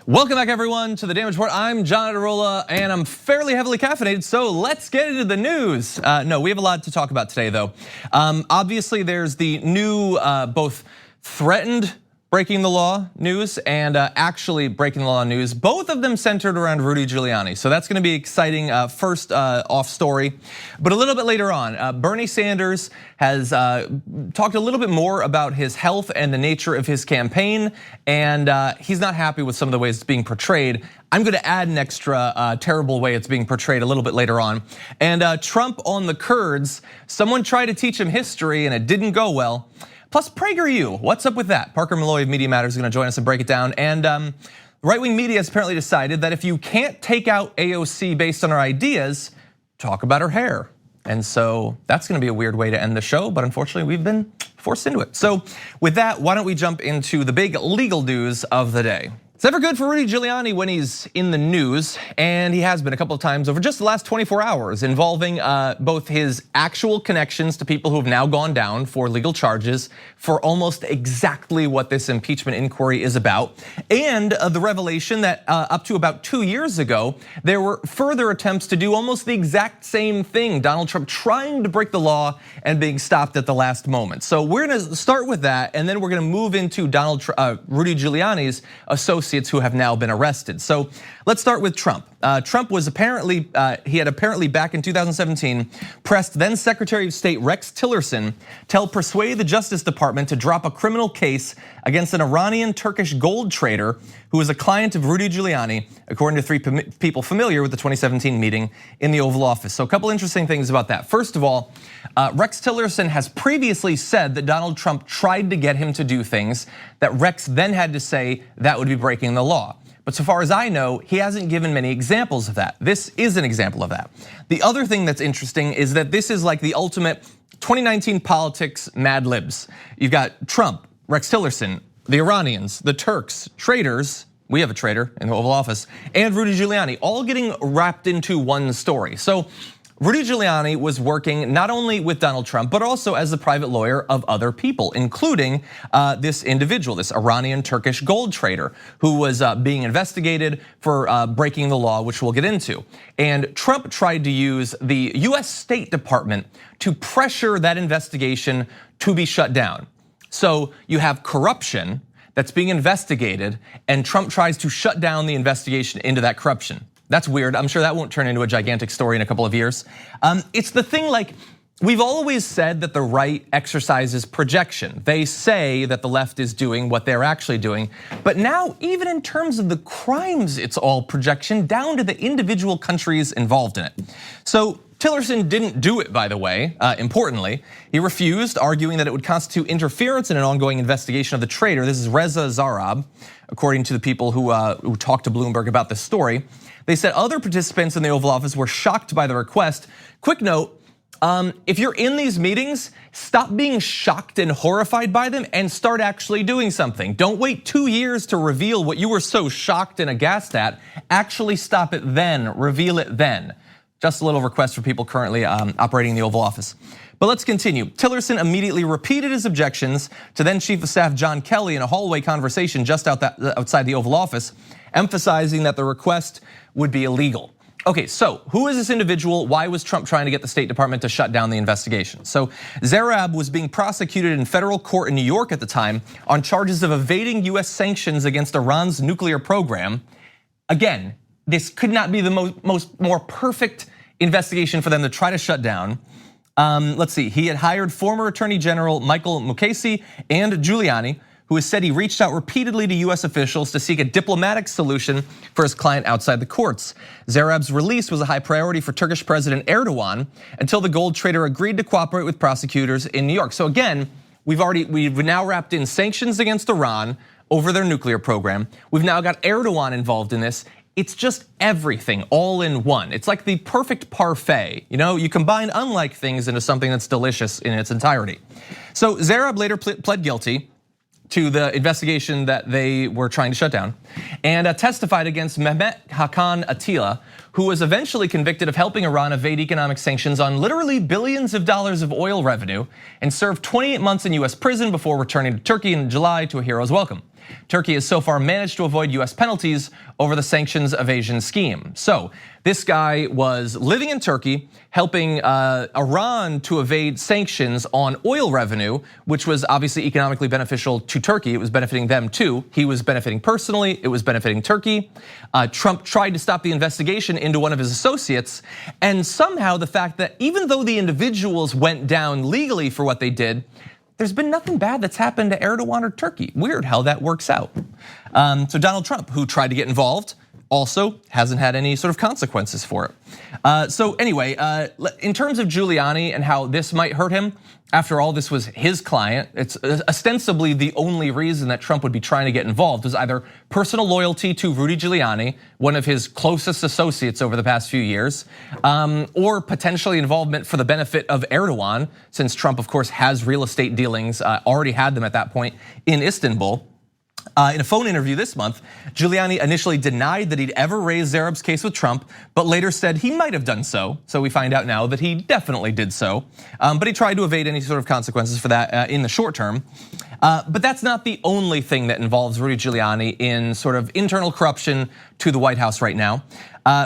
Welcome back, everyone, to the Damage Report. I'm John Aderola, and I'm fairly heavily caffeinated, so let's get into the news. No, we have a lot to talk about today, though. Obviously, there's the new both threatened breaking the law news and actually breaking the law news, both of them centered around Rudy Giuliani. So that's gonna be exciting first off story. But a little bit later on, Bernie Sanders has talked a little bit more about his health and the nature of his campaign, and he's not happy with some of the ways it's being portrayed. I'm gonna add an extra terrible way it's being portrayed a little bit later on. And Trump on the Kurds, someone tried to teach him history and it didn't go well. Plus Prager U, what's up with that? Parker Molloy of Media Matters is gonna join us and break it down. And right-wing media has apparently decided that if you can't take out AOC based on her ideas, talk about her hair. And so that's gonna be a weird way to end the show, but unfortunately we've been forced into it. So with that, why don't we jump into the big legal news of the day. It's never good for Rudy Giuliani when he's in the news, and he has been a couple of times over just the last 24 hours, involving both his actual connections to people who have now gone down for legal charges for almost exactly what this impeachment inquiry is about, and the revelation that up to about 2 years ago, there were further attempts to do almost the exact same thing. Donald Trump trying to break the law and being stopped at the last moment. So we're gonna start with that, and then we're gonna move into Rudy Giuliani's associates who have now been arrested. So let's start with Trump. Trump was apparently, he had apparently back in 2017 pressed then Secretary of State Rex Tillerson to persuade the Justice Department to drop a criminal case against an Iranian Turkish gold trader who was a client of Rudy Giuliani, according to 3 people familiar with the 2017 meeting in the Oval Office. So a couple interesting things about that. First of all, Rex Tillerson has previously said that Donald Trump tried to get him to do things that Rex then had to say that would be breaking the law. But so far as I know, he hasn't given many examples of that. This is an example of that. The other thing that's interesting is that this is like the ultimate 2019 politics Mad Libs. You've got Trump, Rex Tillerson, the Iranians, the Turks, traitors, we have a traitor in the Oval Office, and Rudy Giuliani, all getting wrapped into one story. So Rudy Giuliani was working not only with Donald Trump, but also as the private lawyer of other people, including this individual, this Iranian Turkish gold trader who was being investigated for breaking the law, which we'll get into. And Trump tried to use the US State Department to pressure that investigation to be shut down. So you have corruption that's being investigated, and Trump tries to shut down the investigation into that corruption. That's weird. I'm sure that won't turn into a gigantic story in a couple of years. It's the thing, like, we've always said that the right exercises projection. They say that the left is doing what they're actually doing. But now, even in terms of the crimes, it's all projection down to the individual countries involved in it. So Tillerson didn't do it, by the way, importantly. He refused, arguing that it would constitute interference in an ongoing investigation of the traitor. This is Reza Zarrab, according to the people who talked to Bloomberg about this story. They said other participants in the Oval Office were shocked by the request. Quick note, if you're in these meetings, stop being shocked and horrified by them and start actually doing something. Don't wait 2 years to reveal what you were so shocked and aghast at. Actually stop it then, reveal it then. Just a little request for people currently operating the Oval Office. But let's continue. Tillerson immediately repeated his objections to then Chief of Staff John Kelly in a hallway conversation just outside the Oval Office, emphasizing that the request would be illegal. Okay, so who is this individual? Why was Trump trying to get the State Department to shut down the investigation? So Zarrab was being prosecuted in federal court in New York at the time on charges of evading US sanctions against Iran's nuclear program. Again, this could not be the more perfect investigation for them to try to shut down. Let's see, he had hired former Attorney General Michael Mukasey and Giuliani, who has said he reached out repeatedly to US officials to seek a diplomatic solution for his client outside the courts. Zarrab's release was a high priority for Turkish President Erdogan until the gold trader agreed to cooperate with prosecutors in New York. So again, we've now wrapped in sanctions against Iran over their nuclear program. We've now got Erdogan involved in this. It's just everything all in one. It's like the perfect parfait. You combine unlike things into something that's delicious in its entirety. So Zarrab later pled guilty to the investigation that they were trying to shut down and testified against Mehmet Hakan Atilla, who was eventually convicted of helping Iran evade economic sanctions on literally billions of dollars of oil revenue and served 28 months in US prison before returning to Turkey in July to a hero's welcome. Turkey has so far managed to avoid US penalties over the sanctions evasion scheme. So this guy was living in Turkey, helping Iran to evade sanctions on oil revenue, which was obviously economically beneficial to Turkey. It was benefiting them too. He was benefiting personally, it was benefiting Turkey. Trump tried to stop the investigation into one of his associates, and somehow the fact that even though the individuals went down legally for what they did, there's been nothing bad that's happened to Erdogan or Turkey. Weird how that works out. So Donald Trump, who tried to get involved, also hasn't had any sort of consequences for it. So anyway, in terms of Giuliani and how this might hurt him, after all, this was his client. It's ostensibly the only reason that Trump would be trying to get involved was either personal loyalty to Rudy Giuliani, one of his closest associates over the past few years, or potentially involvement for the benefit of Erdogan, since Trump, of course, has real estate dealings, already had them at that point in Istanbul. In a phone interview this month, Giuliani initially denied that he'd ever raised Zareb's case with Trump, but later said he might have done so. So we find out now that he definitely did so. But he tried to evade any sort of consequences for that in the short term. But that's not the only thing that involves Rudy Giuliani in sort of internal corruption to the White House right now.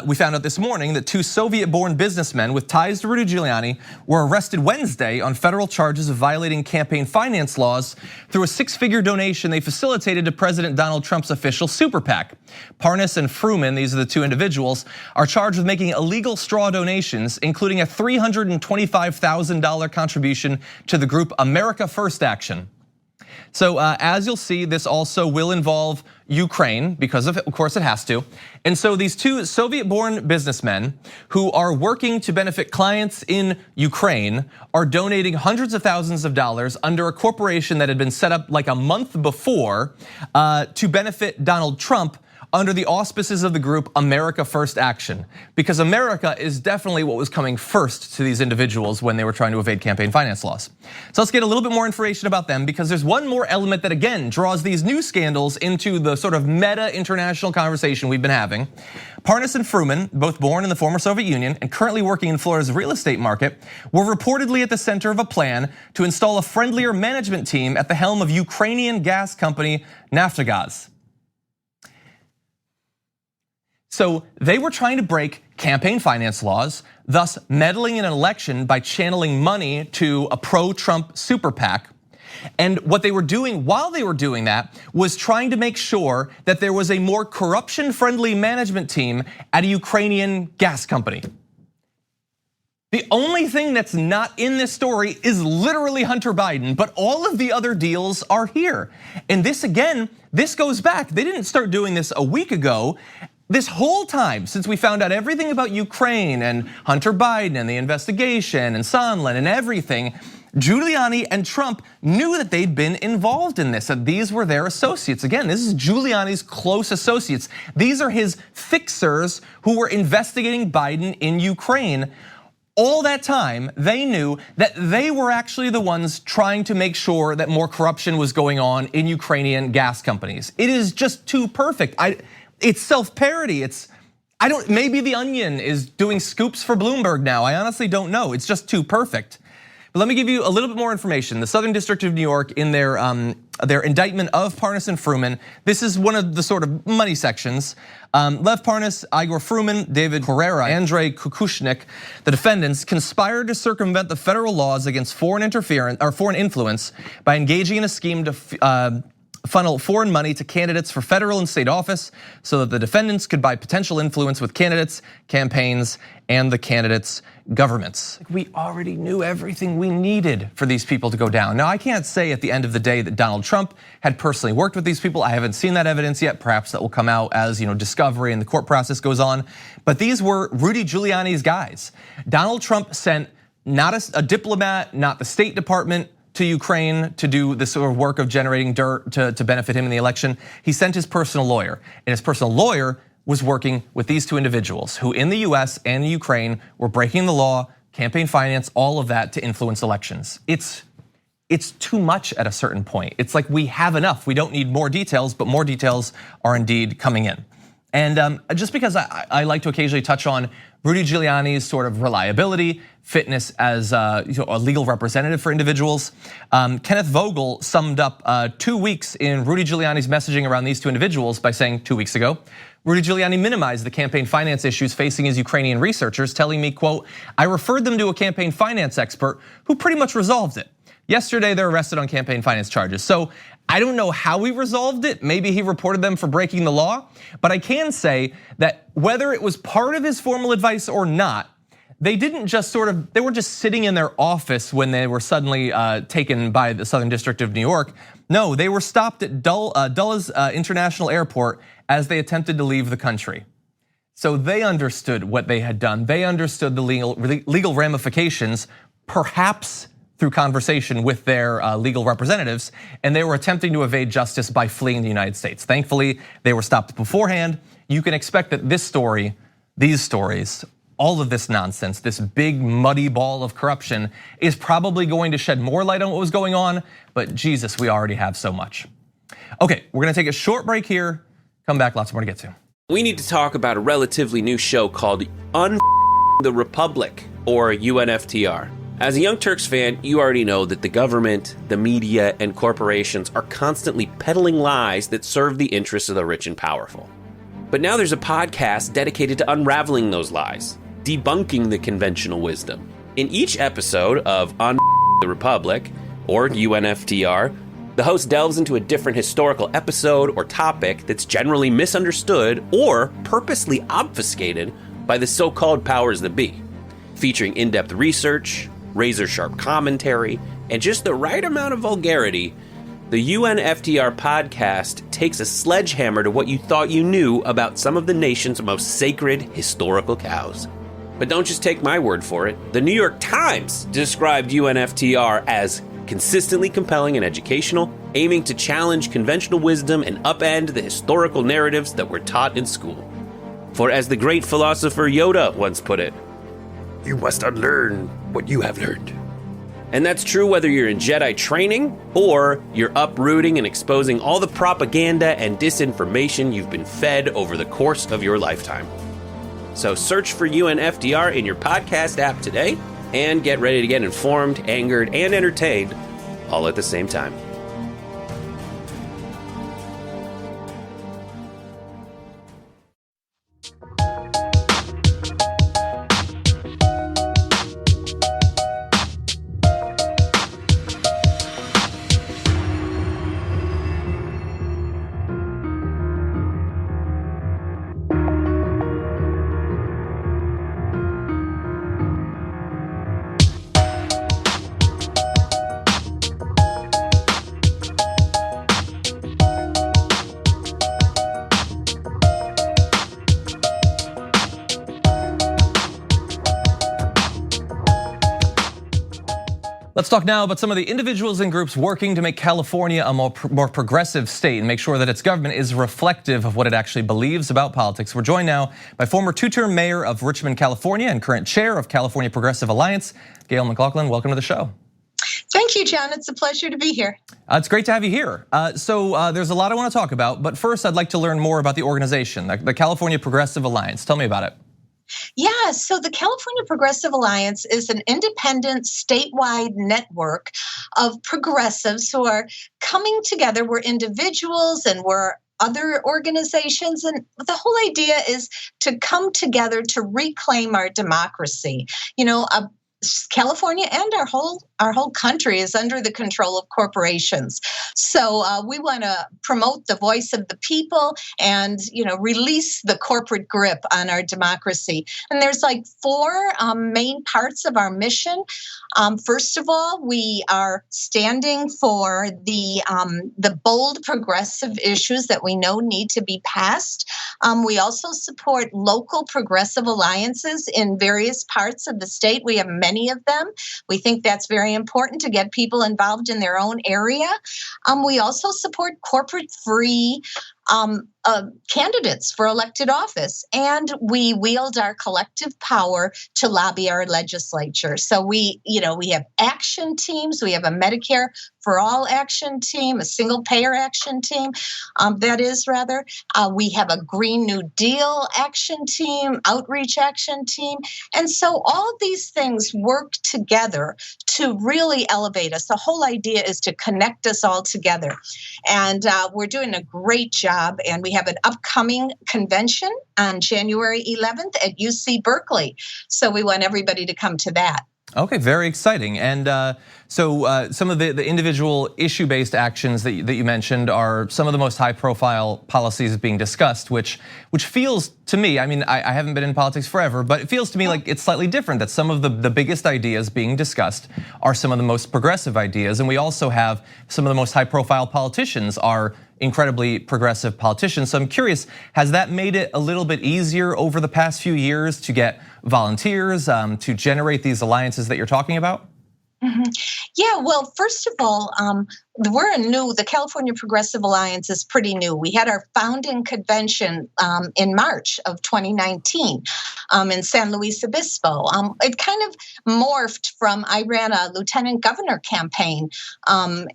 We found out this morning that two Soviet-born businessmen with ties to Rudy Giuliani were arrested Wednesday on federal charges of violating campaign finance laws through a six-figure donation they facilitated to President Donald Trump's official super PAC. Parnas and Fruman, these are the two individuals, are charged with making illegal straw donations, including a $325,000 contribution to the group America First Action. So as you'll see, this also will involve Ukraine, because of course it has to. And so these two Soviet-born businessmen who are working to benefit clients in Ukraine are donating hundreds of thousands of dollars under a corporation that had been set up like a month before to benefit Donald Trump under the auspices of the group America First Action, because America is definitely what was coming first to these individuals when they were trying to evade campaign finance laws. So let's get a little bit more information about them, because there's one more element that again draws these new scandals into the sort of meta international conversation we've been having. Parnas and Fruman, both born in the former Soviet Union and currently working in Florida's real estate market, were reportedly at the center of a plan to install a friendlier management team at the helm of Ukrainian gas company Naftogaz. So they were trying to break campaign finance laws, thus meddling in an election by channeling money to a pro-Trump super PAC. And what they were doing while they were doing that was trying to make sure that there was a more corruption-friendly management team at a Ukrainian gas company. The only thing that's not in this story is literally Hunter Biden, but all of the other deals are here. And this again, this goes back. They didn't start doing this a week ago. This whole time, since we found out everything about Ukraine and Hunter Biden and the investigation and Sondland and everything, Giuliani and Trump knew that they'd been involved in this, that these were their associates. Again, this is Giuliani's close associates. These are his fixers who were investigating Biden in Ukraine. All that time, they knew that they were actually the ones trying to make sure that more corruption was going on in Ukrainian gas companies. It is just too perfect. It's self-parody. Maybe The Onion is doing scoops for Bloomberg now. I honestly don't know. It's just too perfect. But let me give you a little bit more information. The Southern District of New York, in their indictment of Parnas and Fruman, this is one of the sort of money sections. Lev Parnas, Igor Fruman, David Herrera, Andrei Kukushnik, the defendants conspired to circumvent the federal laws against foreign interference or foreign influence by engaging in a scheme to funnel foreign money to candidates for federal and state office so that the defendants could buy potential influence with candidates, campaigns, and the candidates' governments. We already knew everything we needed for these people to go down. Now, I can't say at the end of the day that Donald Trump had personally worked with these people. I haven't seen that evidence yet. Perhaps that will come out as discovery and the court process goes on. But these were Rudy Giuliani's guys. Donald Trump sent not a diplomat, not the State Department, to Ukraine to do this sort of work of generating dirt to benefit him in the election. He sent his personal lawyer, and his personal lawyer was working with these two individuals who in the US and Ukraine were breaking the law, campaign finance, all of that to influence elections. It's too much at a certain point. It's like we have enough. We don't need more details, but more details are indeed coming in. And just because I like to occasionally touch on Rudy Giuliani's sort of reliability, fitness as a legal representative for individuals, Kenneth Vogel summed up 2 weeks in Rudy Giuliani's messaging around these two individuals by saying 2 weeks ago, Rudy Giuliani minimized the campaign finance issues facing his Ukrainian researchers, telling me, quote, I referred them to a campaign finance expert who pretty much resolved it. Yesterday, they're arrested on campaign finance charges. So I don't know how he resolved it. Maybe he reported them for breaking the law. But I can say that whether it was part of his formal advice or not, they didn't just they weren't just sitting in their office when they were suddenly taken by the Southern District of New York. No, they were stopped at Dulles International Airport as they attempted to leave the country. So they understood what they had done. They understood the legal ramifications, perhaps through conversation with their legal representatives, and they were attempting to evade justice by fleeing the United States. Thankfully, they were stopped beforehand. You can expect that this story, these stories, all of this nonsense, this big muddy ball of corruption is probably going to shed more light on what was going on, but Jesus, we already have so much. Okay, we're gonna take a short break here. Come back, lots more to get to. We need to talk about a relatively new show called the Republic, or UNFTR. As a Young Turks fan, you already know that the government, the media, and corporations are constantly peddling lies that serve the interests of the rich and powerful. But now there's a podcast dedicated to unraveling those lies, debunking the conventional wisdom. In each episode of On the Republic, or UNFTR, the host delves into a different historical episode or topic that's generally misunderstood or purposely obfuscated by the so-called powers that be, featuring in-depth research, razor-sharp commentary, and just the right amount of vulgarity. The UNFTR podcast takes a sledgehammer to what you thought you knew about some of the nation's most sacred historical cows. But don't just take my word for it. The New York Times described UNFTR as consistently compelling and educational, aiming to challenge conventional wisdom and upend the historical narratives that were taught in school. For as the great philosopher Yoda once put it, you must unlearn what you have learned. And that's true whether you're in Jedi training or you're uprooting and exposing all the propaganda and disinformation you've been fed over the course of your lifetime. So search for UNFTR in your podcast app today and get ready to get informed, angered, and entertained all at the same time. Let's talk now about some of the individuals and groups working to make California a more progressive state and make sure that its government is reflective of what it actually believes about politics. We're joined now by former two-term mayor of Richmond, California, and current chair of California Progressive Alliance, Gayle McLaughlin. Welcome to the show. Thank you, John. It's a pleasure to be here. It's great to have you here. So there's a lot I want to talk about, but first I'd like to learn more about the organization, the California Progressive Alliance. Tell me about it. Yeah, so the California Progressive Alliance is an independent statewide network of progressives who are coming together. We're individuals and we're other organizations, and the whole idea is to come together to reclaim our democracy. You know, California and our whole country is under the control of corporations. So we want to promote the voice of the people and, release the corporate grip on our democracy. And there's like four main parts of our mission. First of all, we are standing for the bold progressive issues that we know need to be passed. We also support local progressive alliances in various parts of the state. We have many of them. We think that's very important to get people involved in their own area. We also support corporate-free candidates for elected office, and we wield our collective power to lobby our legislature. So we have action teams. We have a Medicare for all action team, a single payer action team. We have a Green New Deal action team, outreach action team, and so all these things work together to really elevate us. The whole idea is to connect us all together, and we're doing a great job. And we have an upcoming convention on January 11th at UC Berkeley. So we want everybody to come to that. Okay, very exciting. And so some of the individual issue-based actions that you mentioned are some of the most high-profile policies being discussed, which feels to me, I mean, I haven't been in politics forever, but it feels to me like it's slightly different, that some of the biggest ideas being discussed are some of the most progressive ideas. And we also have some of the most high-profile politicians are incredibly progressive politicians. So I'm curious, has that made it a little bit easier over the past few years to get volunteers, to generate these alliances that you're talking about? Mm-hmm. Yeah, well, first of all, the California Progressive Alliance is pretty new. We had our founding convention in March of 2019 in San Luis Obispo. It kind of morphed from, I ran a lieutenant governor campaign, I've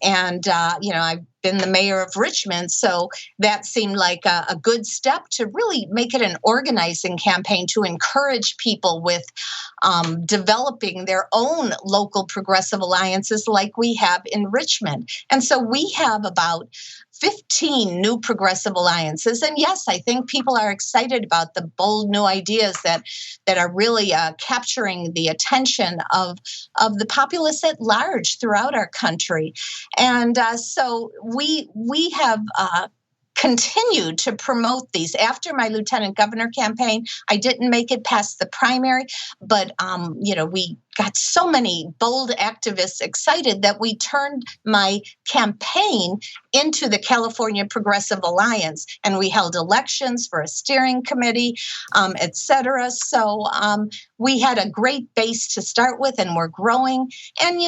been the mayor of Richmond, so that seemed like a good step to really make it an organizing campaign to encourage people with developing their own local progressive alliances like we have in Richmond. And so we have about 15 new progressive alliances. And yes, I think people are excited about the bold new ideas that are really capturing the attention of the populace at large throughout our country. And so we have continued to promote these. After my lieutenant governor campaign, I didn't make it past the primary, but we got so many bold activists excited that we turned my campaign into the California Progressive Alliance, and we held elections for a steering committee, et cetera. So we had a great base to start with, and we're growing. And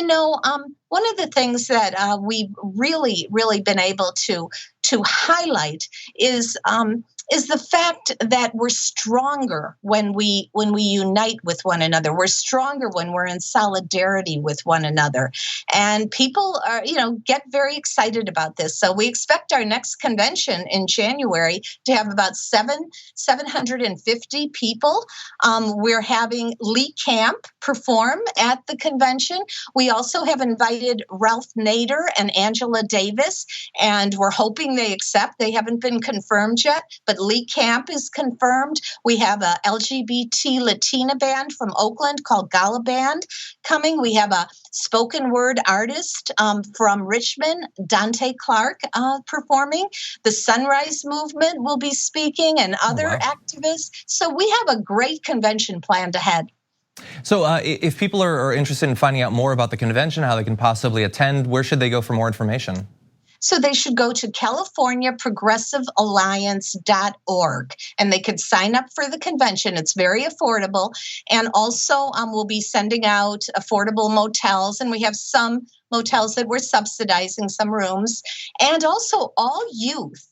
one of the things that we've really been able to highlight is the fact that we're stronger when we unite with one another. We're stronger when we're in solidarity with one another. And people are, get very excited about this. So we expect our next convention in January to have about 750 people. We're having Lee Camp perform at the convention. We also have invited Ralph Nader and Angela Davis, and we're hoping they accept. They haven't been confirmed yet, but Lee Camp is confirmed. We have a LGBT Latina band from Oakland called Gala Band coming. We have a spoken word artist from Richmond, Dante Clark, performing. The Sunrise Movement will be speaking, and other activists. So we have a great convention planned ahead. So if people are interested in finding out more about the convention, how they can possibly attend, where should they go for more information? So they should go to CaliforniaProgressiveAlliance.org, and they could sign up for the convention. It's very affordable. And also we'll be sending out affordable motels, and we have some motels that we're subsidizing, some rooms. And also all youth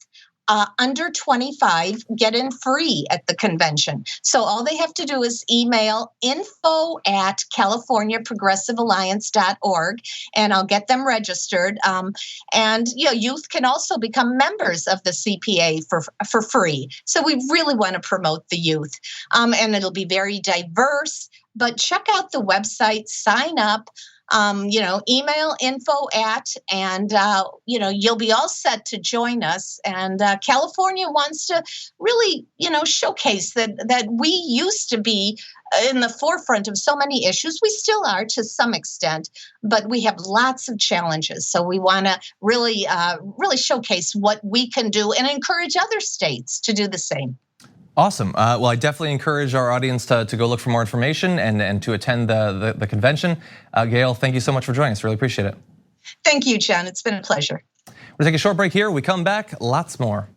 under 25 get in free at the convention. So all they have to do is email info@CaliforniaProgressiveAlliance.org, and I'll get them registered. And youth can also become members of the CPA for free. So we really want to promote the youth, and it'll be very diverse. But check out the website, sign up. Email and you'll be all set to join us. And California wants to really, showcase that we used to be in the forefront of so many issues. We still are to some extent, but we have lots of challenges. So we want to really showcase what we can do and encourage other states to do the same. Awesome. Well, I definitely encourage our audience to go look for more information and to attend the convention. Gayle, thank you so much for joining us. Really appreciate it. Thank you, John. It's been a pleasure. We'll take a short break here. We come back, lots more.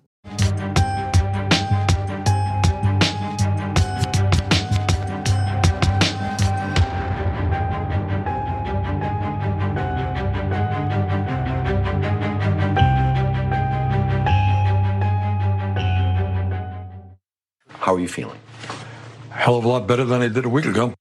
How are you feeling? Hell of a lot better than I did a week ago.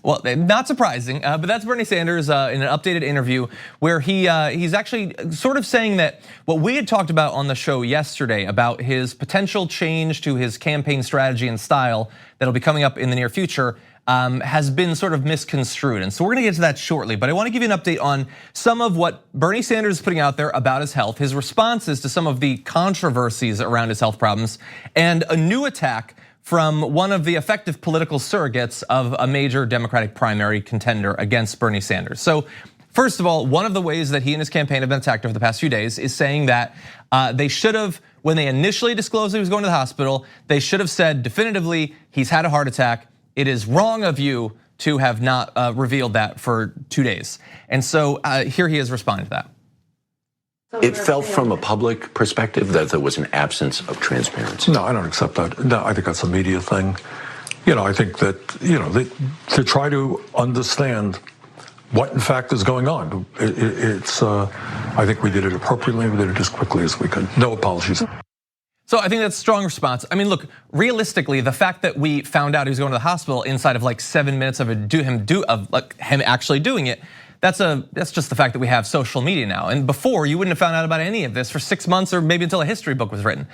Well, not surprising, but that's Bernie Sanders in an updated interview where he's actually sort of saying that what we had talked about on the show yesterday about his potential change to his campaign strategy and style that'll be coming up in the near future has been sort of misconstrued. And so we're gonna get to that shortly, but I wanna give you an update on some of what Bernie Sanders is putting out there about his health, his responses to some of the controversies around his health problems, and a new attack from one of the effective political surrogates of a major Democratic primary contender against Bernie Sanders. So first of all, one of the ways that he and his campaign have been attacked over the past few days is saying that they should have, when they initially disclosed he was going to the hospital, they should have said definitively he's had a heart attack. It is wrong of you to have not revealed that for 2 days. And so here he is responding to that. It felt from a public perspective that there was an absence of transparency. No, I don't accept that. No, I think that's a media thing. I think that, to try to understand what in fact is going on. I think we did it appropriately. We did it as quickly as we could. No apologies. So I think that's a strong response. I mean, look, realistically, the fact that we found out he was going to the hospital inside of like 7 minutes of him actually doing it, that's just the fact that we have social media now. And before, you wouldn't have found out about any of this for 6 months or maybe until a history book was written.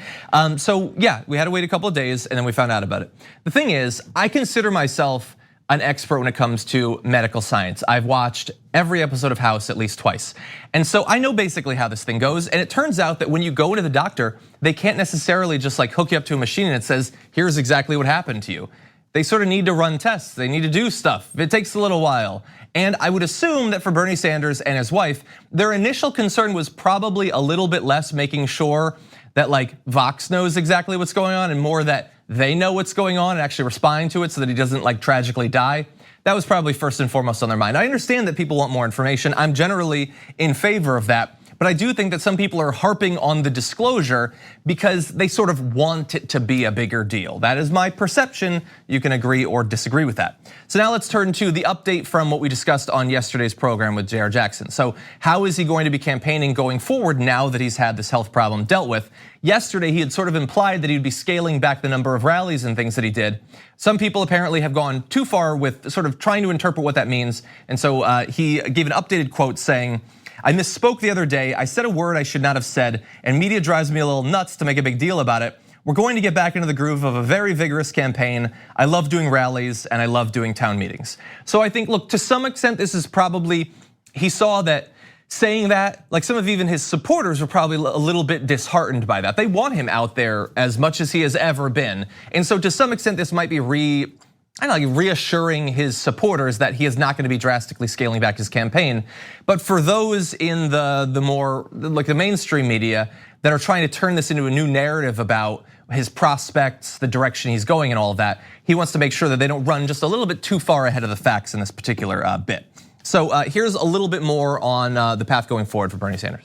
So yeah, we had to wait a couple of days and then we found out about it. The thing is, I consider myself an expert when it comes to medical science. I've watched every episode of House at least twice. And so I know basically how this thing goes. And it turns out that when you go into the doctor, they can't necessarily just like hook you up to a machine and it says, here's exactly what happened to you. They sort of need to run tests, they need to do stuff. It takes a little while. And I would assume that for Bernie Sanders and his wife, their initial concern was probably a little bit less making sure that like Vox knows exactly what's going on and more that they know what's going on and actually responding to it so that he doesn't like tragically die. That was probably first and foremost on their mind. I understand that people want more information. I'm generally in favor of that. But I do think that some people are harping on the disclosure because they sort of want it to be a bigger deal. That is my perception. You can agree or disagree with that. So now let's turn to the update from what we discussed on yesterday's program with J.R. Jackson. So how is he going to be campaigning going forward now that he's had this health problem dealt with? Yesterday, he had sort of implied that he'd be scaling back the number of rallies and things that he did. Some people apparently have gone too far with sort of trying to interpret what that means. And so he gave an updated quote saying, I misspoke the other day. I said a word I should not have said, and media drives me a little nuts to make a big deal about it. We're going to get back into the groove of a very vigorous campaign. I love doing rallies and I love doing town meetings. So I think, look, to some extent, this is probably, he saw that saying that, like some of even his supporters were probably a little bit disheartened by that. They want him out there as much as he has ever been. And so to some extent, this might be reassuring his supporters that he is not going to be drastically scaling back his campaign. But for those in the more like the mainstream media that are trying to turn this into a new narrative about his prospects, the direction he's going and all of that, he wants to make sure that they don't run just a little bit too far ahead of the facts in this particular bit. So here's a little bit more on the path going forward for Bernie Sanders.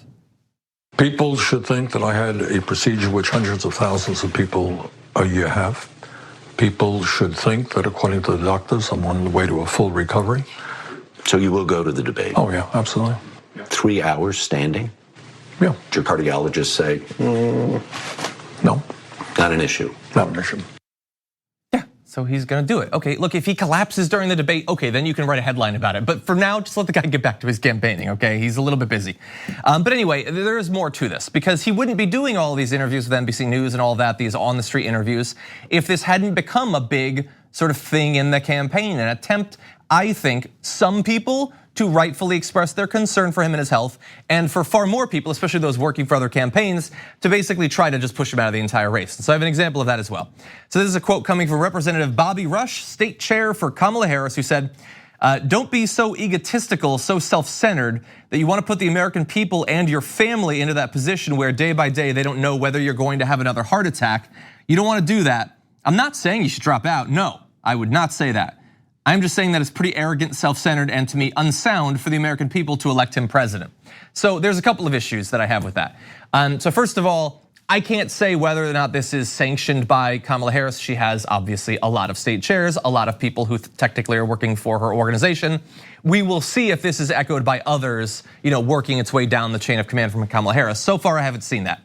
People should think that I had a procedure which hundreds of thousands of people a year have. People should think that according to the doctors, I'm on the way to a full recovery. So you will go to the debate? Oh yeah, absolutely. 3 hours standing? Yeah. Did your cardiologist say, no. Not an issue? Not an issue. Yeah, so he's gonna do it. Okay, look, if he collapses during the debate, okay, then you can write a headline about it. But for now, just let the guy get back to his campaigning, okay? He's a little bit busy. But anyway, there is more to this because he wouldn't be doing all these interviews with NBC News and all that, these on the street interviews, if this hadn't become a big sort of thing in the campaign, an attempt, I think, some people to rightfully express their concern for him and his health, and for far more people, especially those working for other campaigns, to basically try to just push him out of the entire race. So I have an example of that as well. So this is a quote coming from Representative Bobby Rush, state chair for Kamala Harris, who said, don't be so egotistical, so self-centered that you want to put the American people and your family into that position where day by day they don't know whether you're going to have another heart attack. You don't want to do that. I'm not saying you should drop out. No, I would not say that. I'm just saying that it's pretty arrogant, self-centered, and to me unsound for the American people to elect him president. So there's a couple of issues that I have with that. So first of all, I can't say whether or not this is sanctioned by Kamala Harris. She has obviously a lot of state chairs, a lot of people who technically are working for her organization. We will see if this is echoed by others, working its way down the chain of command from Kamala Harris. So far, I haven't seen that.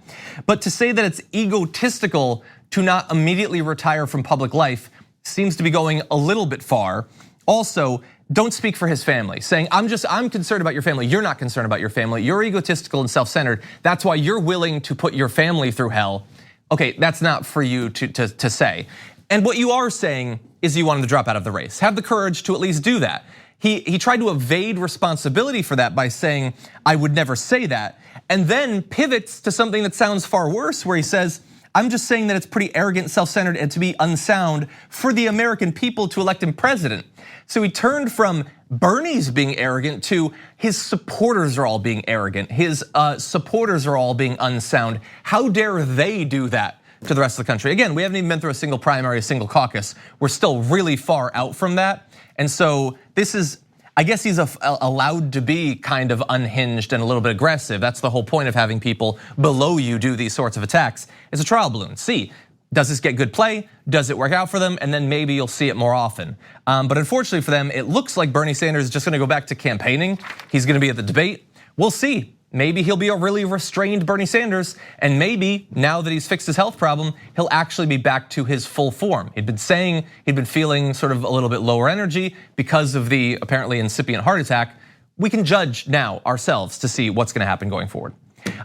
But to say that it's egotistical to not immediately retire from public life seems to be going a little bit far. Also, don't speak for his family, saying, I'm concerned about your family. You're not concerned about your family. You're egotistical and self-centered. That's why you're willing to put your family through hell. Okay, that's not for you to say. And what you are saying is you want him to drop out of the race. Have the courage to at least do that. He tried to evade responsibility for that by saying, I would never say that, and then pivots to something that sounds far worse, where he says, I'm just saying that it's pretty arrogant, self-centered, and to be unsound for the American people to elect him president. So he turned from Bernie's being arrogant to his supporters are all being arrogant. His supporters are all being unsound. How dare they do that to the rest of the country? Again, we haven't even been through a single primary, a single caucus. We're still really far out from that. And so this is, I guess he's allowed to be kind of unhinged and a little bit aggressive. That's the whole point of having people below you do these sorts of attacks. It's a trial balloon. See, does this get good play? Does it work out for them? And then maybe you'll see it more often. But unfortunately for them, it looks like Bernie Sanders is just gonna go back to campaigning. He's gonna be at the debate. We'll see. Maybe he'll be a really restrained Bernie Sanders, and maybe now that he's fixed his health problem, he'll actually be back to his full form. He'd been saying he'd been feeling sort of a little bit lower energy because of the apparently incipient heart attack. We can judge now ourselves to see what's gonna happen going forward.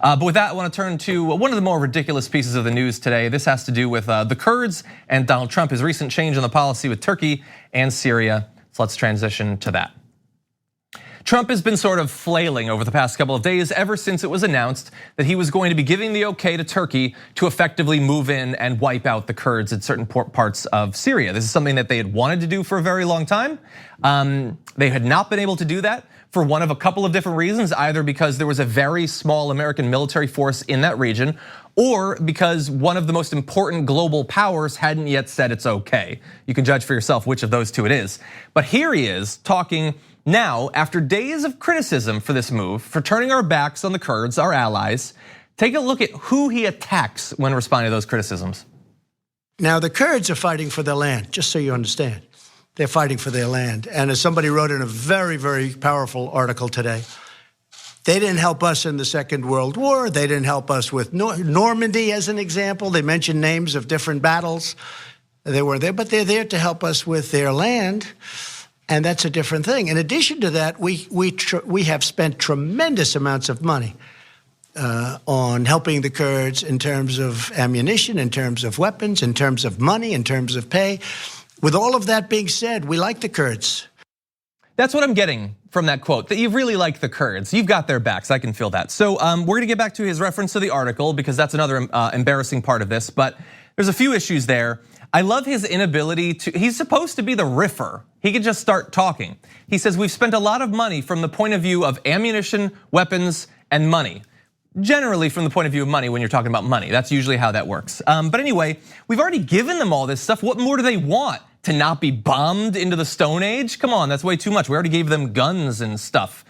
But with that, I want to turn to one of the more ridiculous pieces of the news today. This has to do with the Kurds and Donald Trump, his recent change in the policy with Turkey and Syria. So let's transition to that. Trump has been sort of flailing over the past couple of days ever since it was announced that he was going to be giving the okay to Turkey to effectively move in and wipe out the Kurds in certain parts of Syria. This is something that they had wanted to do for a very long time. They had not been able to do that for one of a couple of different reasons, either because there was a very small American military force in that region, or because one of the most important global powers hadn't yet said it's okay. You can judge for yourself which of those two it is. But here he is talking now, after days of criticism for this move, for turning our backs on the Kurds, our allies. Take a look at who he attacks when responding to those criticisms. Now, the Kurds are fighting for their land, just so you understand. They're fighting for their land. And as somebody wrote in a very, very powerful article today, they didn't help us in the Second World War. They didn't help us with Normandy, as an example. They mentioned names of different battles. They were there, but they're there to help us with their land. And that's a different thing. In addition to that, we have spent tremendous amounts of money on helping the Kurds in terms of ammunition, in terms of weapons, in terms of money, in terms of pay. With all of that being said, we like the Kurds. That's what I'm getting from that quote, that you really like the Kurds. You've got their backs, I can feel that. So we're gonna get back to his reference to the article because that's another embarrassing part of this, but there's a few issues there. I love his inability he's supposed to be the riffer. He could just start talking. He says, we've spent a lot of money from the point of view of ammunition, weapons, and money. Generally from the point of view of money when you're talking about money. That's usually how that works. But anyway, we've already given them all this stuff. What more do they want? To not be bombed into the Stone Age? Come on, that's way too much. We already gave them guns and stuff.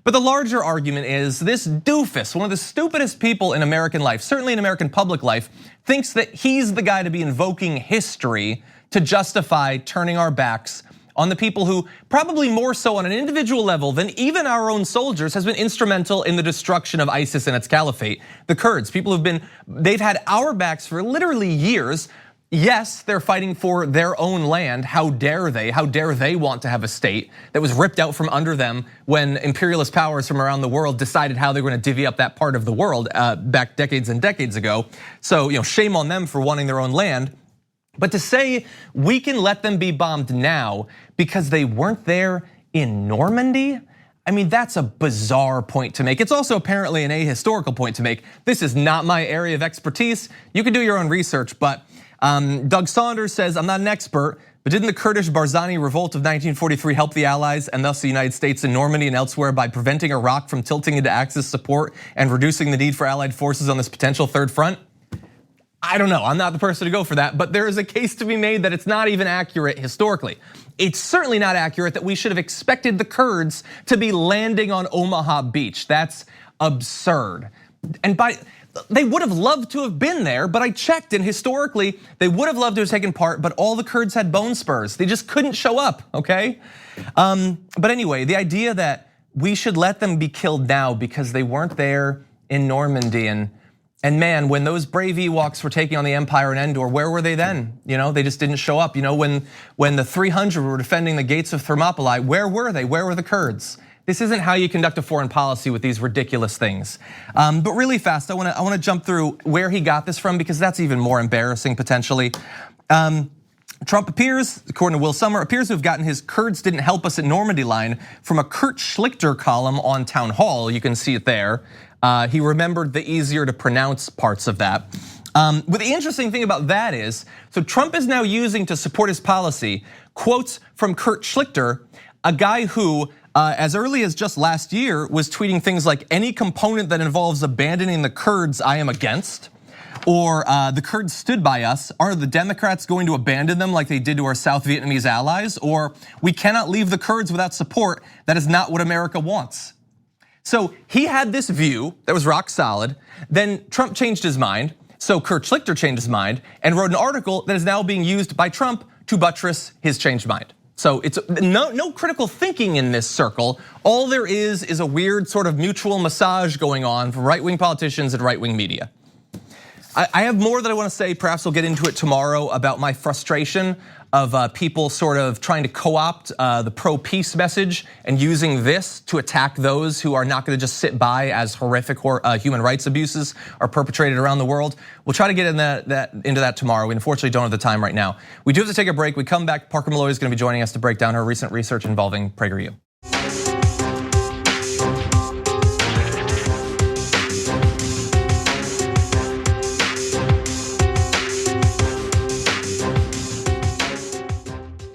But the larger argument is this doofus, one of the stupidest people in American life, certainly in American public life, thinks that he's the guy to be invoking history to justify turning our backs on the people who, probably more so on an individual level than even our own soldiers, has been instrumental in the destruction of ISIS and its caliphate. The Kurds, people they've had our backs for literally years. Yes, they're fighting for their own land. How dare they? How dare they want to have a state that was ripped out from under them when imperialist powers from around the world decided how they were going to divvy up that part of the world back decades and decades ago. So, shame on them for wanting their own land. But to say we can let them be bombed now because they weren't there in Normandy, I mean, that's a bizarre point to make. It's also apparently an ahistorical point to make. This is not my area of expertise. You can do your own research, but Doug Saunders says, I'm not an expert, but didn't the Kurdish Barzani revolt of 1943 help the Allies and thus the United States in Normandy and elsewhere by preventing Iraq from tilting into Axis support and reducing the need for Allied forces on this potential third front? I don't know, I'm not the person to go for that, but there is a case to be made that it's not even accurate historically. It's certainly not accurate that we should have expected the Kurds to be landing on Omaha Beach. That's absurd. And they would have loved to have been there, but I checked and historically they would have loved to have taken part, but all the Kurds had bone spurs. They just couldn't show up, okay? But anyway, the idea that we should let them be killed now because they weren't there in Normandy, and And man, when those brave Ewoks were taking on the Empire in Endor, where were they then? They just didn't show up. When the 300 were defending the gates of Thermopylae, where were they? Where were the Kurds? This isn't how you conduct a foreign policy with these ridiculous things. But really fast, I want to jump through where he got this from, because that's even more embarrassing potentially. Trump appears, according to Will Sommer, appears to have gotten his "Kurds didn't help us at Normandy" line from a Kurt Schlichter column on Town Hall. You can see it there. He remembered the easier to pronounce parts of that. But the interesting thing about that is, so Trump is now using to support his policy quotes from Kurt Schlichter, a guy who, as early as just last year, was tweeting things like, "Any component that involves abandoning the Kurds, I am against." Or the Kurds stood by us. Are the Democrats going to abandon them like they did to our South Vietnamese allies? Or we cannot leave the Kurds without support. That is not what America wants. So he had this view that was rock solid. Then Trump changed his mind. So Kurt Schlichter changed his mind and wrote an article that is now being used by Trump to buttress his changed mind. So it's no critical thinking in this circle. All there is a weird sort of mutual massage going on from right-wing politicians and right-wing media. I have more that I want to say. Perhaps we'll get into it tomorrow about my frustration of people sort of trying to co-opt the pro-peace message and using this to attack those who are not going to just sit by as horrific human rights abuses are perpetrated around the world. We'll try to get into that tomorrow. We unfortunately don't have the time right now. We do have to take a break. We come back. Parker Molloy is going to be joining us to break down her recent research involving Prager U.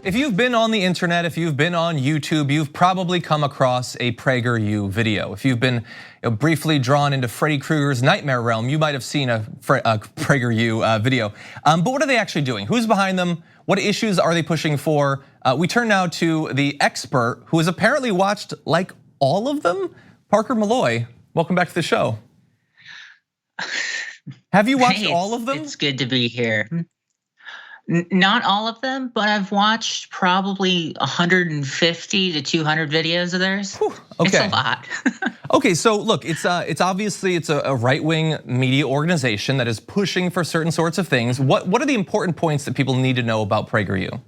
If you've been on the internet, if you've been on YouTube, you've probably come across a Prager U video. If you've been briefly drawn into Freddy Krueger's nightmare realm, you might have seen a Prager U video. But what are they actually doing? Who's behind them? What issues are they pushing for? We turn now to the expert who has apparently watched like all of them. Parker Molloy, welcome back to the show. Have you watched all of them? It's good to be here. Not all of them, but I've watched probably 150 to 200 videos of theirs. Whew, okay. It's a lot. Okay, so look, it's obviously a right-wing media organization that is pushing for certain sorts of things. What are the important points that people need to know about Prager U?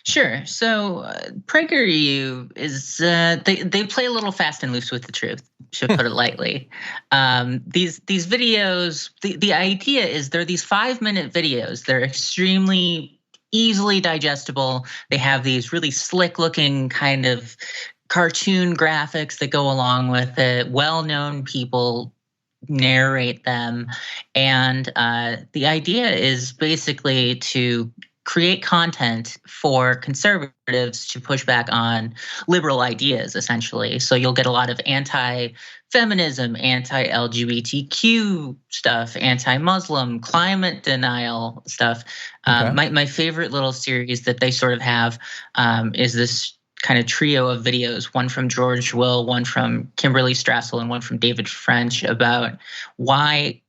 Sure. So Prager U is they play a little fast and loose with the truth, should put it lightly. These videos, the idea is they're these 5-minute videos. They're extremely easily digestible. They have these really slick looking kind of cartoon graphics that go along with it. Well-known people narrate them, and the idea is basically to create content for conservatives to push back on liberal ideas, essentially. So you'll get a lot of anti-feminism, anti-LGBTQ stuff, anti-Muslim, climate denial stuff. Okay. My favorite little series that they sort of have is this kind of trio of videos, one from George Will, one from Kimberly Strassel, and one from David French, about why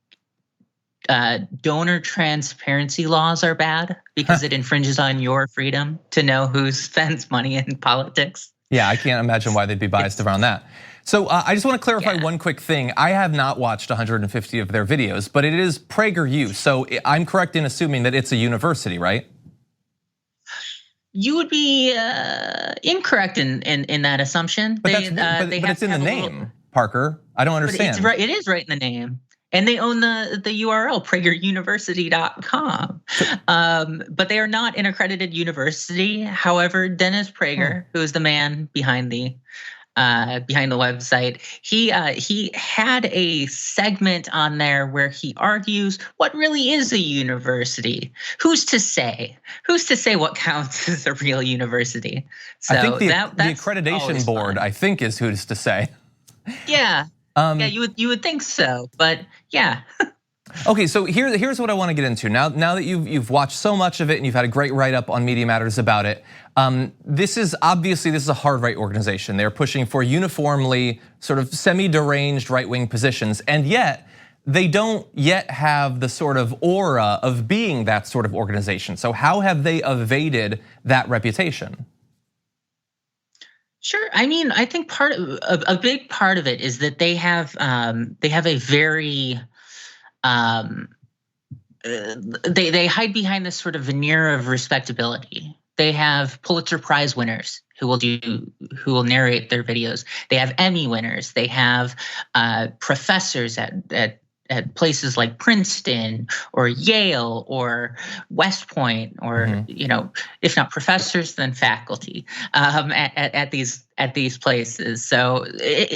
donor transparency laws are bad because it infringes on your freedom to know who spends money in politics. Yeah, I can't imagine why they'd be biased around that. So I just want to clarify one quick thing. I have not watched 150 of their videos, but it is Prager U. So I'm correct in assuming that it's a university, right? You would be incorrect in that assumption. But it's in the name, Parker. I don't understand. It is right in the name. And they own the URL, prageruniversity.com. But they are not an accredited university. However, Dennis Prager, who is the man behind the website, he had a segment on there where he argues what really is a university. Who's to say? Who's to say what counts as a real university? So I think the accreditation board, I think, is who's to say. Yeah. Yeah, you would think so, but yeah. Okay, so here's what I want to get into. Now that you've watched so much of it and you've had a great write-up on Media Matters about it, this is a hard right organization. They're pushing for uniformly sort of semi-deranged right-wing positions, and yet they don't yet have the sort of aura of being that sort of organization. So how have they evaded that reputation? Sure. I mean, I think a big part of it is that they have a very they hide behind this sort of veneer of respectability. They have Pulitzer Prize winners who will narrate their videos. They have Emmy winners. They have professors at places like Princeton or Yale or West Point, or if not professors, then faculty at these places. So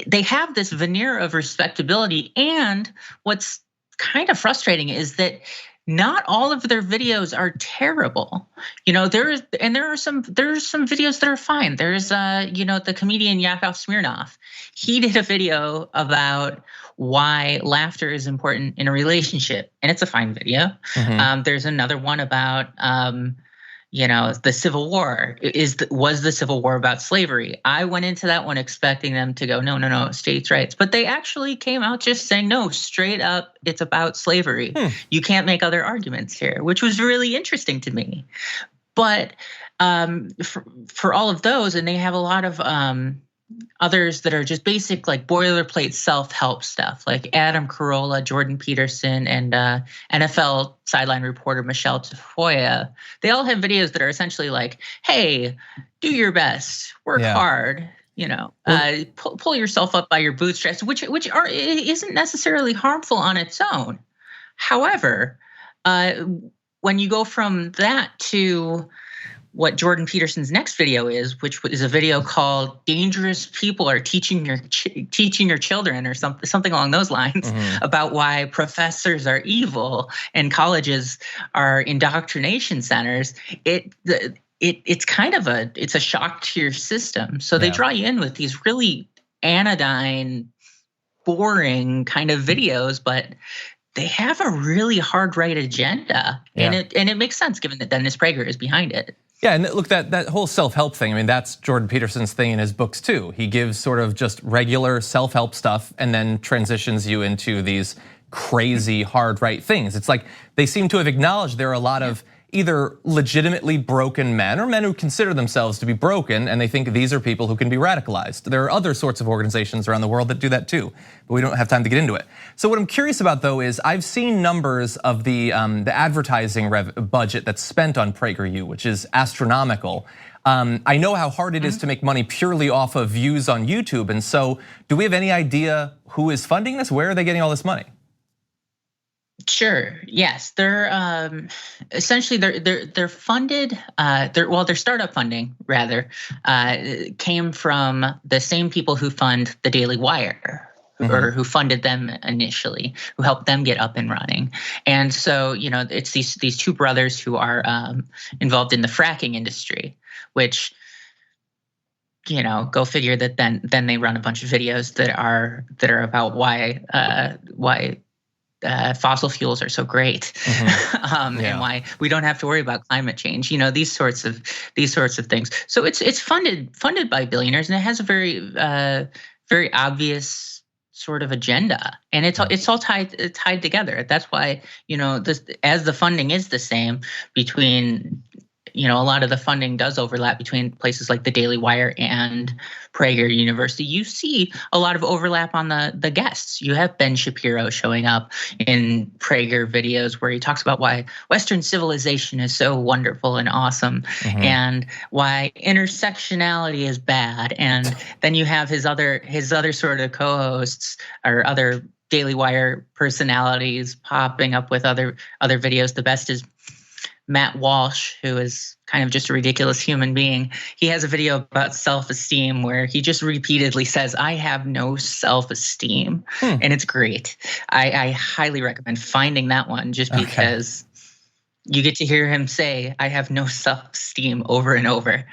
they have this veneer of respectability. And what's kind of frustrating is that not all of their videos are terrible. There are some videos that are fine. There's the comedian Yakov Smirnoff. He did a video about why laughter is important in a relationship, and it's a fine video. There's another one about the Civil War. Was the Civil War about slavery? I went into that one expecting them to go, no, states' rights. But they actually came out just saying, no, straight up, it's about slavery. You can't make other arguments here, which was really interesting to me. But for all of those, and they have a lot of others that are just basic, like boilerplate self-help stuff, like Adam Carolla, Jordan Peterson, and NFL sideline reporter Michelle Tafoya. They all have videos that are essentially like, hey, do your best, work hard, pull yourself up by your bootstraps, which isn't necessarily harmful on its own. However, when you go from that to what Jordan Peterson's next video is, which is a video called "Dangerous People Are Teaching Your Children," or something along those lines, about why professors are evil and colleges are indoctrination centers. It's kind of a shock to your system. So they draw you in with these really anodyne, boring kind of videos, but they have a really hard right agenda, and it makes sense given that Dennis Prager is behind it. Yeah, and look, that whole self-help thing, I mean, that's Jordan Peterson's thing in his books too. He gives sort of just regular self-help stuff and then transitions you into these crazy hard right things. It's like they seem to have acknowledged there are a lot of either legitimately broken men or men who consider themselves to be broken, and they think these are people who can be radicalized. There are other sorts of organizations around the world that do that too, but we don't have time to get into it. So what I'm curious about though is I've seen numbers of the advertising budget that's spent on Prager U, which is astronomical. I know how hard it is to make money purely off of views on YouTube, and so do we have any idea who is funding this? Where are they getting all this money? Sure. Yes, they're essentially they're funded. Their startup funding rather came from the same people who fund the Daily Wire, or who funded them initially, who helped them get up and running. And so it's these two brothers who are involved in the fracking industry, which go figure that then they run a bunch of videos that are about why fossil fuels are so great, and why we don't have to worry about climate change. These sorts of things. So it's funded by billionaires, and it has a very obvious sort of agenda, and it's all tied together. That's why as the funding is the same between. A lot of the funding does overlap between places like the Daily Wire and Prager University. You see a lot of overlap on the guests. You have Ben Shapiro showing up in Prager videos where he talks about why Western civilization is so wonderful and awesome, and why intersectionality is bad. And then you have his other sort of co-hosts or other Daily Wire personalities popping up with other videos. The best is Matt Walsh, who is kind of just a ridiculous human being. He has a video about self-esteem where he just repeatedly says, "I have no self-esteem," and it's great. I highly recommend finding that one just because you get to hear him say, "I have no self-esteem" over and over.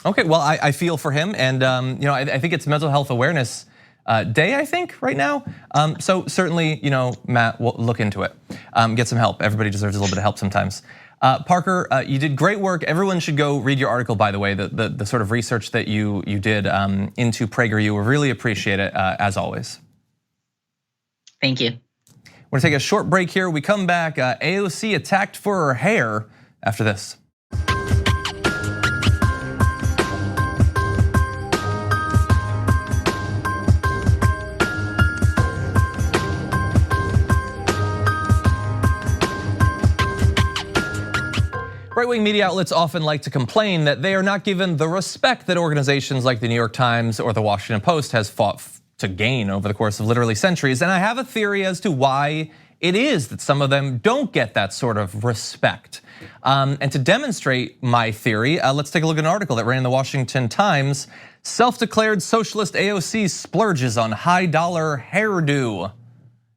Okay, well, I feel for him, and I think it's Mental Health Awareness Day, I think, right now. So certainly, Matt, we'll look into it. Get some help. Everybody deserves a little bit of help sometimes. Parker, you did great work. Everyone should go read your article, by the way, the sort of research that you did into Prager U. We really appreciate it, as always. Thank you. We're gonna take a short break here. We come back, AOC attacked for her hair after this. Right-wing media outlets often like to complain that they are not given the respect that organizations like the New York Times or the Washington Post has fought to gain over the course of literally centuries. And I have a theory as to why it is that some of them don't get that sort of respect. And to demonstrate my theory, let's take a look at an article that ran in the Washington Times. Self-declared socialist AOC splurges on high-dollar hairdo.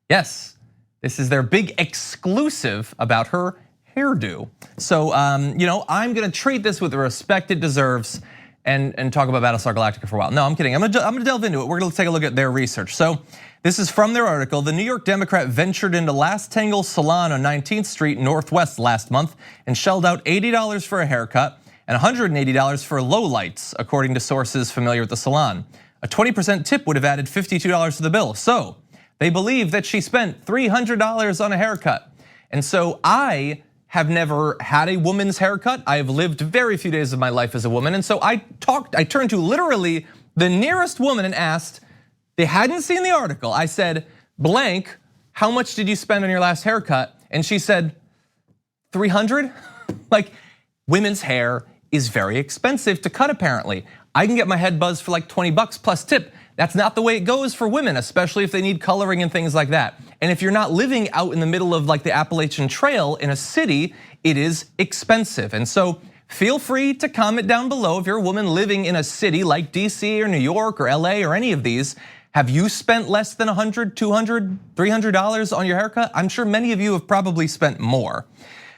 Yes, this is their big exclusive about her hairdo. So, I'm gonna treat this with the respect it deserves and talk about Battlestar Galactica for a while. No, I'm kidding. I'm gonna delve into it. We're gonna take a look at their research. So, this is from their article. The New York Democrat ventured into Last Tangle Salon on 19th Street Northwest last month and shelled out $80 for a haircut and $180 for lowlights, according to sources familiar with the salon. A 20% tip would have added $52 to the bill. So, they believe that she spent $300 on a haircut. And so I have never had a woman's haircut. I have lived very few days of my life as a woman. And so I turned to literally the nearest woman and asked, they hadn't seen the article. I said, blank, how much did you spend on your last haircut? And she said, 300? Like, women's hair is very expensive to cut apparently. I can get my head buzzed for like 20 bucks plus tip. That's not the way it goes for women, especially if they need coloring and things like that. And if you're not living out in the middle of like the Appalachian Trail in a city, it is expensive. And so feel free to comment down below if you're a woman living in a city like DC or New York or LA or any of these. Have you spent less than $100, $200, $300 on your haircut? I'm sure many of you have probably spent more.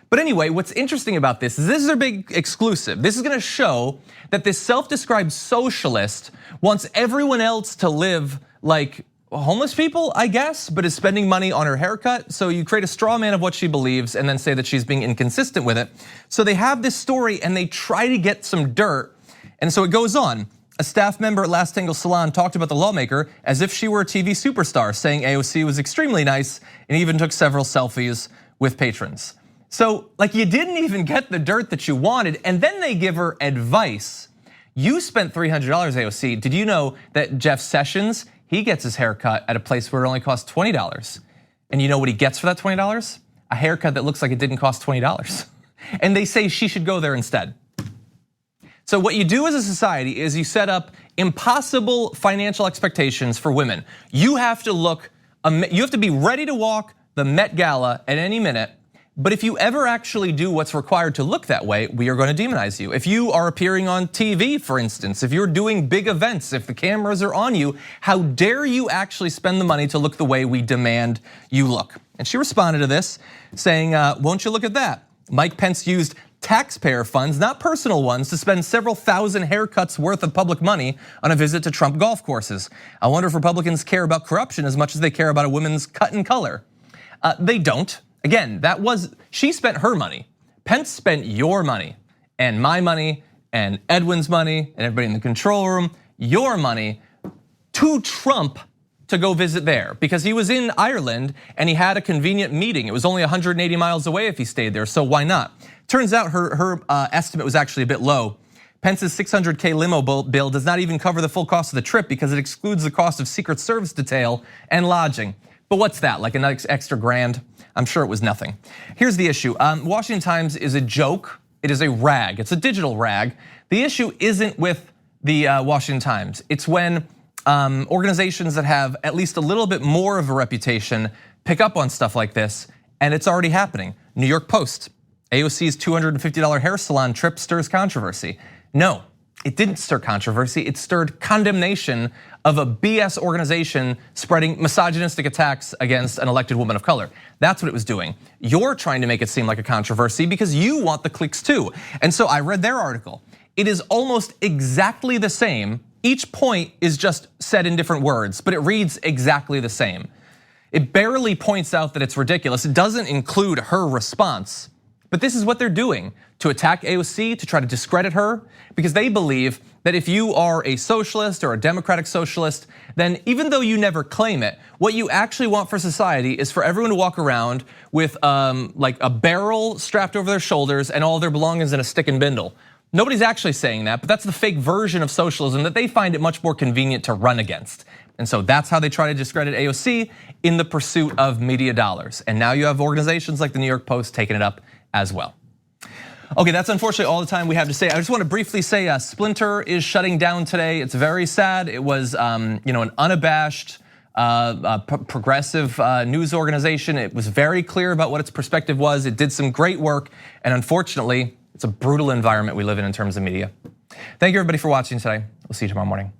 But anyway, what's interesting about this is their big exclusive. This is gonna show that this self-described socialist wants everyone else to live like homeless people, I guess, but is spending money on her haircut. So you create a straw man of what she believes and then say that she's being inconsistent with it. So they have this story and they try to get some dirt. And so it goes on. A staff member at Last Tangle Salon talked about the lawmaker as if she were a TV superstar, saying AOC was extremely nice and even took several selfies with patrons. So like you didn't even get the dirt that you wanted, and then they give her advice. You spent $300, AOC. Did you know that Jeff Sessions, he gets his haircut at a place where it only costs $20? And you know what he gets for that $20? A haircut that looks like it didn't cost $20. And they say she should go there instead. So what you do as a society is you set up impossible financial expectations for women. You have to be ready to walk the Met Gala at any minute. But if you ever actually do what's required to look that way, we are going to demonize you. If you are appearing on TV, for instance, if you're doing big events, if the cameras are on you, how dare you actually spend the money to look the way we demand you look? And she responded to this saying, won't you look at that? Mike Pence used taxpayer funds, not personal ones, to spend several thousand haircuts worth of public money on a visit to Trump golf courses. I wonder if Republicans care about corruption as much as they care about a woman's cut and color. They don't. Again, she spent her money. Pence spent your money and my money and Edwin's money and everybody in the control room, your money to Trump to go visit there because he was in Ireland and he had a convenient meeting. It was only 180 miles away if he stayed there, so why not? Turns out her estimate was actually a bit low. Pence's $600K limo bill does not even cover the full cost of the trip because it excludes the cost of Secret Service detail and lodging. But what's that, like an extra grand? I'm sure it was nothing. Here's the issue. Washington Times is a joke. It is a rag. It's a digital rag. The issue isn't with the Washington Times. It's when organizations that have at least a little bit more of a reputation pick up on stuff like this, and it's already happening. New York Post, AOC's $250 hair salon trip stirs controversy. No, it didn't stir controversy. It stirred condemnation of a BS organization spreading misogynistic attacks against an elected woman of color. That's what it was doing. You're trying to make it seem like a controversy because you want the clicks too. And so I read their article. It is almost exactly the same. Each point is just said in different words, but it reads exactly the same. It barely points out that it's ridiculous. It doesn't include her response. But this is what they're doing to attack AOC, to try to discredit her, because they believe that if you are a socialist or a democratic socialist, then even though you never claim it, what you actually want for society is for everyone to walk around with like a barrel strapped over their shoulders and all their belongings in a stick and bindle. Nobody's actually saying that, but that's the fake version of socialism that they find it much more convenient to run against. And so that's how they try to discredit AOC in the pursuit of media dollars. And now you have organizations like the New York Post taking it up as well. Okay, that's unfortunately all the time we have to say. I just want to briefly say Splinter is shutting down today. It's very sad. It was an unabashed, progressive news organization. It was very clear about what its perspective was. It did some great work, and unfortunately, it's a brutal environment we live in terms of media. Thank you everybody for watching today. We'll see you tomorrow morning.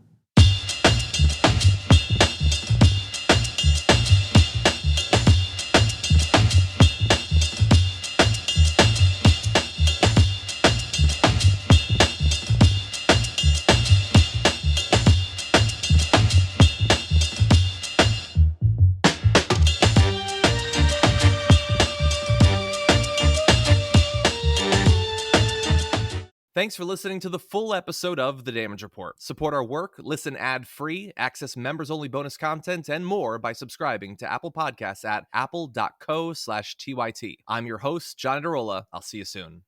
Thanks for listening to the full episode of The Damage Report. Support our work, listen ad-free, access members-only bonus content, and more by subscribing to Apple Podcasts at apple.co/TYT. I'm your host, John Adarola. I'll see you soon.